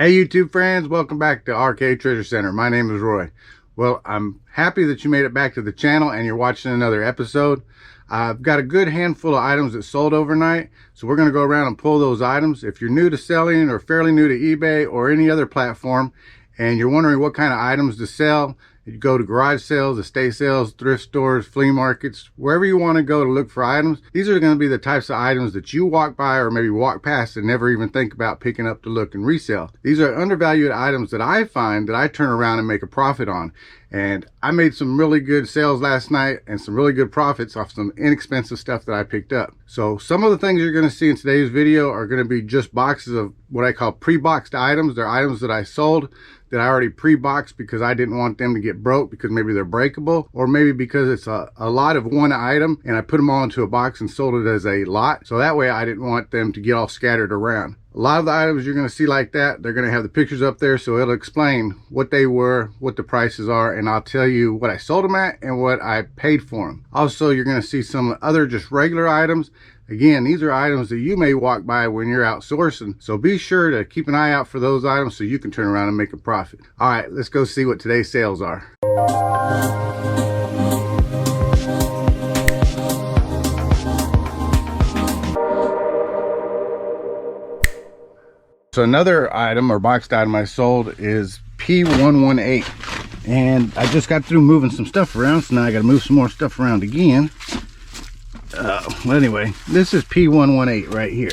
Hey YouTube friends, welcome back to RK Treasure Center. My name is Roy. Well, I'm happy that you made it back to the channel and you're watching another episode. I've got a good handful of items that sold overnight, so we're going to go around and pull those items. If you're new to selling or fairly new to eBay or any other platform and you're wondering what kind of items to sell, you go to garage sales, estate sales, thrift stores, flea markets, wherever you want to go to look for items. These are going to be the types of items that you walk by or maybe walk past and never even think about picking up to look and resell. These are undervalued items that I find that I turn around and make a profit on. And I made some really good sales last night and some really good profits off some inexpensive stuff that I picked up. So some of the things you're going to see in today's video are going to be just boxes of what I call pre-boxed items. They're items that I sold that I already pre-boxed because I didn't want them to get broke because maybe they're breakable, or maybe because it's a lot of one item and I put them all into a box and sold it as a lot. So that way I didn't want them to get all scattered around. A lot of the items you're going to see like that, they're going to have the pictures up there, so it'll explain what they were, what the prices are, and I'll tell you what I sold them at and what I paid for them. Also, you're going to see some other just regular items. Again, these are items that you may walk by when you're out sourcing, so be sure to keep an eye out for those items so you can turn around and make a profit. All right, let's go see what today's sales are. So another item or boxed item I sold is P118, and I just got through moving some stuff around, so now I got to move some more stuff around again. Well, anyway, this is P118 right here.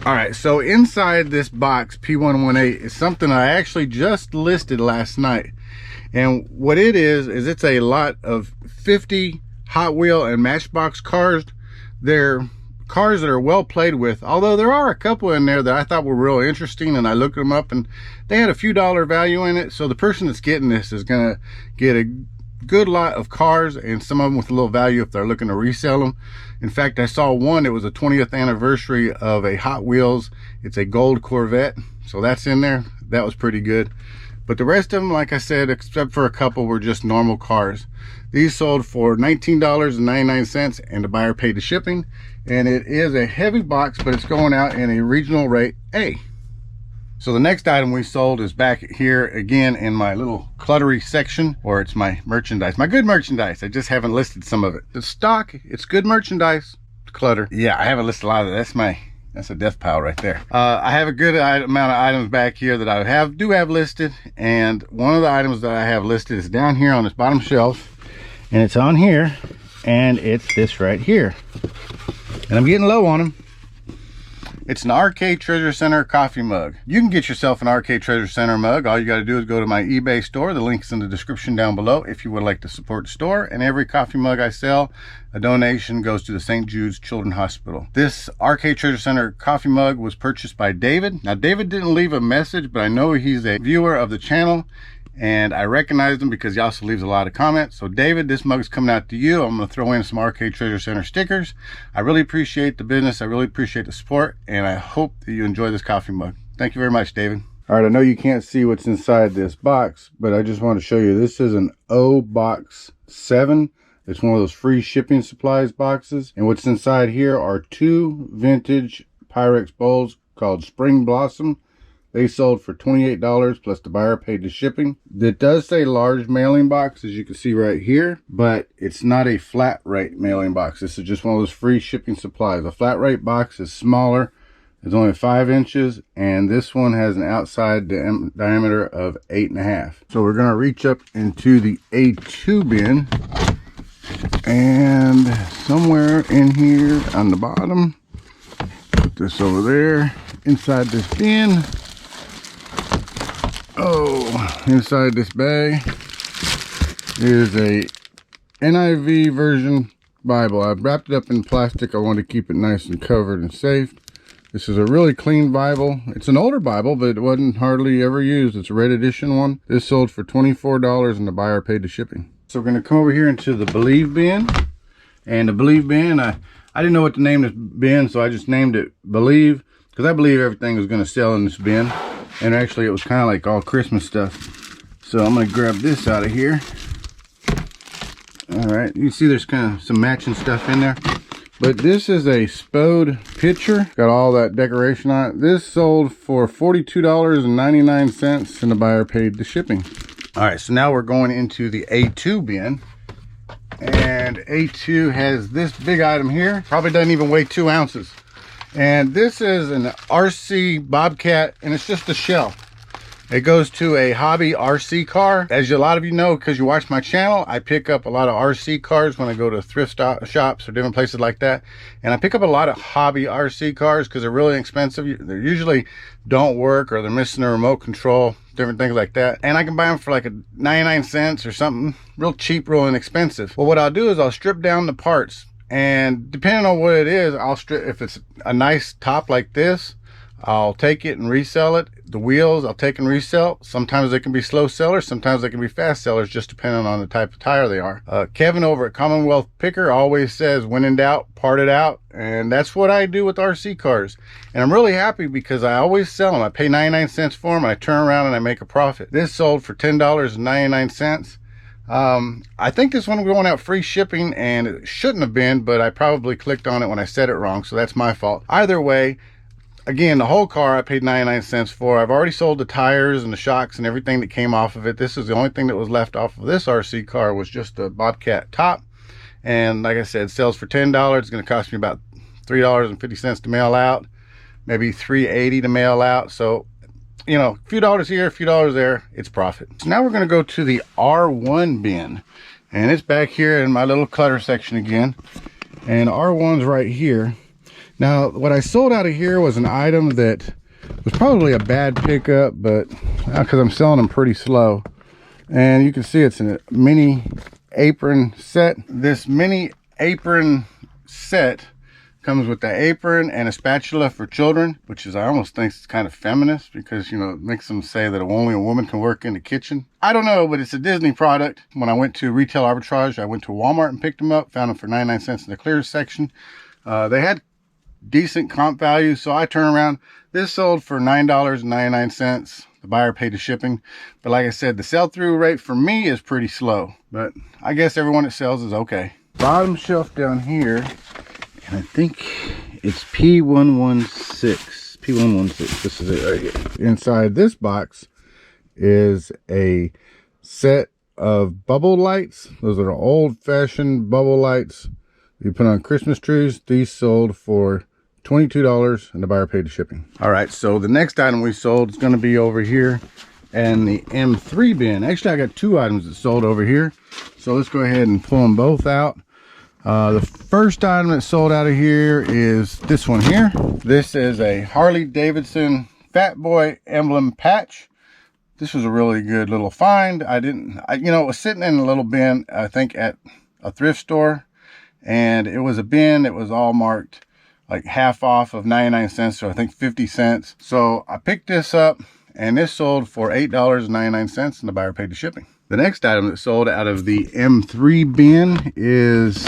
All right, so inside this box P118 is something I actually just listed last night, and what it is it's a lot of 50 Hot Wheel and Matchbox cars. They're cars that are well played with, although there are a couple in there that I thought were real interesting, and I looked them up and they had a few dollar value in it. So the person that's getting this is gonna get a good lot of cars, and some of them with a little value if they're looking to resell them. In fact, I saw one, it was a 20th anniversary of a Hot Wheels. It's a gold Corvette, so that's in there. That was pretty good. But the rest of them, like I said, except for a couple, were just normal cars. These sold for $19.99, and the buyer paid the shipping. And it is a heavy box, but it's going out in a regional rate A. So the next item we sold is back here again in my little cluttery section, or it's my merchandise, my good merchandise. I just haven't listed some of it. The stock, it's good merchandise. Clutter, yeah, I haven't listed a lot of it. That's a death pile right there. I have a good amount of items back here that I do have listed, and one of the items that I have listed is down here on this bottom shelf, and it's on here, and it's this right here, and I'm getting low on them. It's an RK Treasure Center coffee mug. You can get yourself an RK Treasure Center mug. All you got to do is go to my eBay store. The link's in the description down below if you would like to support the store. And every coffee mug I sell, a donation goes to the St. Jude's Children's Hospital. This RK Treasure Center coffee mug was purchased by David. Now, David didn't leave a message, but I know he's a viewer of the channel, and I recognized him because he also leaves a lot of comments. So David, this mug's coming out to you. I'm going to throw in some RK Treasure Center stickers. I really appreciate the business. I really appreciate the support, and I hope that you enjoy this coffee mug. Thank you very much, David. All right, I know you can't see what's inside this box, but I just want to show you. This is an O Box 7. It's one of those free shipping supplies boxes. And what's inside here are 2 vintage Pyrex bowls called Spring Blossom. They sold for $28 plus the buyer paid the shipping. It does say large mailing box, as you can see right here, but it's not a flat rate mailing box. This is just one of those free shipping supplies. A flat rate box is smaller. It's only 5 inches, and this one has an outside diameter of 8.5. So we're gonna reach up into the A2 bin, and somewhere in here on the bottom, put this over there, inside this bin. Oh, inside this bag is a NIV version Bible. I wrapped it up in plastic. I want to keep it nice and covered and safe. This is a really clean Bible. It's an older Bible, but it wasn't hardly ever used. It's a red edition one. This sold for $24, and the buyer paid the shipping. So we're going to come over here into the Believe bin. And the Believe bin, I didn't know what to name this bin, so I just named it Believe, because I believe everything was going to sell in this bin. And actually, it was kind of like all Christmas stuff. So I'm going to grab this out of here. All right, you can see there's kind of some matching stuff in there. But this is a Spode pitcher. Got all that decoration on it. This sold for $42.99 and the buyer paid the shipping. All right, so now we're going into the A2 bin. And A2 has this big item here. Probably doesn't even weigh 2 ounces. And this is an RC Bobcat, and it's just a shell. It goes to a hobby RC car. As a lot of you know, because you watch my channel, I pick up a lot of RC cars when I go to thrift shops or different places like that. And I pick up a lot of hobby RC cars because they're really expensive. They usually don't work, or they're missing a remote control, different things like that. And I can buy them for like 99 cents or something, real cheap, real inexpensive. Well, what I'll do is I'll strip down the parts, and depending on what it is, I'll strip. If it's a nice top like this, I'll take it and resell it. The wheels, I'll take and resell. Sometimes they can be slow sellers, sometimes they can be fast sellers, just depending on the type of tire they are. Kevin over at Commonwealth Picker always says, when in doubt, part it out. And that's what I do with RC cars. And I'm really happy because I always sell them. I pay 99 cents for them, and I turn around and I make a profit. This sold for $10.99. I think this one was going out free shipping, and it shouldn't have been, but I probably clicked on it when I said it wrong, so that's my fault. Either way, again, the whole car I paid 99 cents for. I've already sold the tires and the shocks and everything that came off of it. This is the only thing that was left off of this RC car, was just the Bobcat top. And like I said, it sells for $10. It's going to cost me about $3.50 to mail out, maybe $3.80 to mail out. So, you know, a few dollars here, a few dollars there, it's profit. So now we're going to go to the R1 bin, and it's back here in my little clutter section again. And R1's right here. Now, what I sold out of here was an item that was probably a bad pickup, but because I'm selling them pretty slow. And you can see it's a mini apron set. This mini apron set comes with the apron and a spatula for children, which is, I almost think it's kind of feminist, because, you know, it makes them say that only a woman can work in the kitchen. I don't know, but it's a Disney product. When I went to retail arbitrage, I went to Walmart and picked them up, found them for 99 cents in the clearance section. They had decent comp value, so I turn around. This sold for $9.99. The buyer paid the shipping, but like I said, the sell-through rate for me is pretty slow, but I guess everyone that sells is okay. Bottom shelf down here, and I think it's P116. P116. This is it right here. Inside this box is a set of bubble lights. Those are old-fashioned bubble lights you put on Christmas trees. These sold for $22 and the buyer paid the shipping. All right, so the next item we sold is going to be over here and the M3 bin. Actually, I got 2 items that sold over here, so let's go ahead and pull them both out. The first item that sold out of here is this one here. This is a Harley Davidson Fat Boy emblem patch. This was a really good little find. You know, it was sitting in a little bin, I think at a thrift store, and it was a bin that was all marked like half off of 99 cents, so I think 50 cents. So I picked this up, and this sold for $8.99, and the buyer paid the shipping. The next item that sold out of the M3 bin is,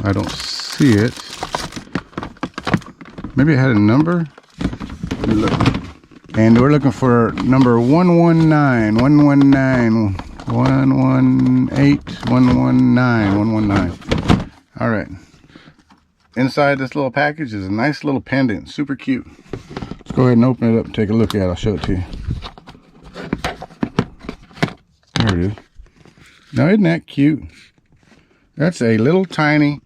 I don't see it. Maybe it had a number. And we're looking for number 119, 119. 118, 119, 119. All right. Inside this little package is a nice little pendant, super cute. Let's go ahead and open it up and take a look at it. I'll show it to you. There it is. Now, isn't that cute? That's a little tiny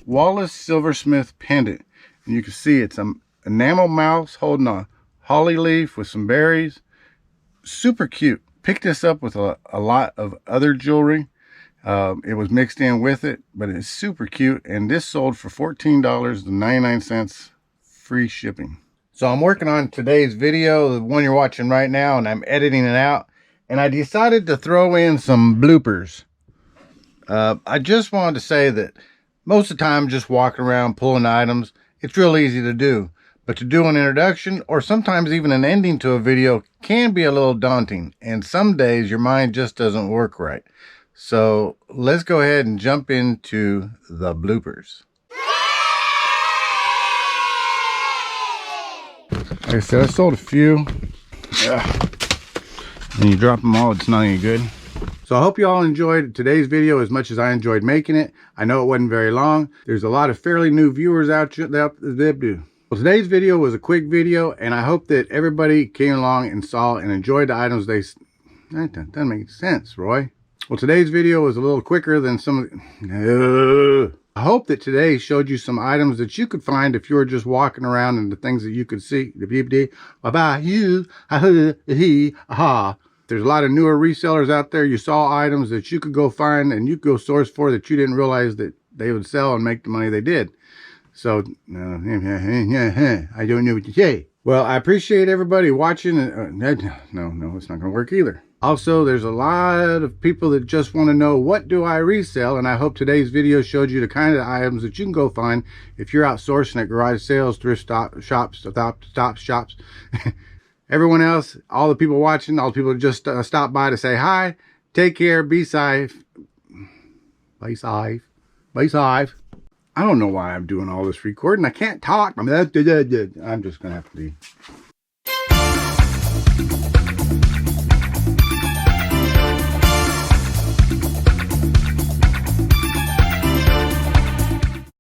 Wallace Silversmith pendant. And you can see it's an enamel mouse holding a holly leaf with some berries. Super cute. Picked this up with a lot of other jewelry. It was mixed in with it, but it's super cute. And this sold for $14.99, free shipping. So I'm working on today's video, the one you're watching right now, and I'm editing it out. And I decided to throw in some bloopers. I just wanted to say that most of the time, just walking around pulling items, it's real easy to do. But to do an introduction, or sometimes even an ending to a video, can be a little daunting. And some days your mind just doesn't work right. So let's go ahead and jump into the bloopers. Like I said, I sold a few. And you drop them all, it's not any good. So I hope you all enjoyed today's video as much as I enjoyed making it. I know it wasn't very long. There's a lot of fairly new viewers out there. Well, today's video was a quick video, and I hope that everybody came along and saw and enjoyed the items that doesn't make sense, Roy. Well, today's video was a little quicker than some of the... I hope that today showed you some items that you could find if you were just walking around, and the things that you could see. About you, There's a lot of newer resellers out there. You saw items that you could go find and you could go source for that you didn't realize that they would sell and make the money they did. So, I don't know what to say. Well, I appreciate everybody watching. No, it's not going to work either. Also, there's a lot of people that just want to know, what do I resell? And I hope today's video showed you the kind of items that you can go find if you're out sourcing at garage sales, thrift shops. Everyone else, all the people watching, all the people that just stopped by to say hi, take care, be safe. Be safe. Be safe. I don't know why I'm doing all this recording. I can't talk. I'm just going to have to leave.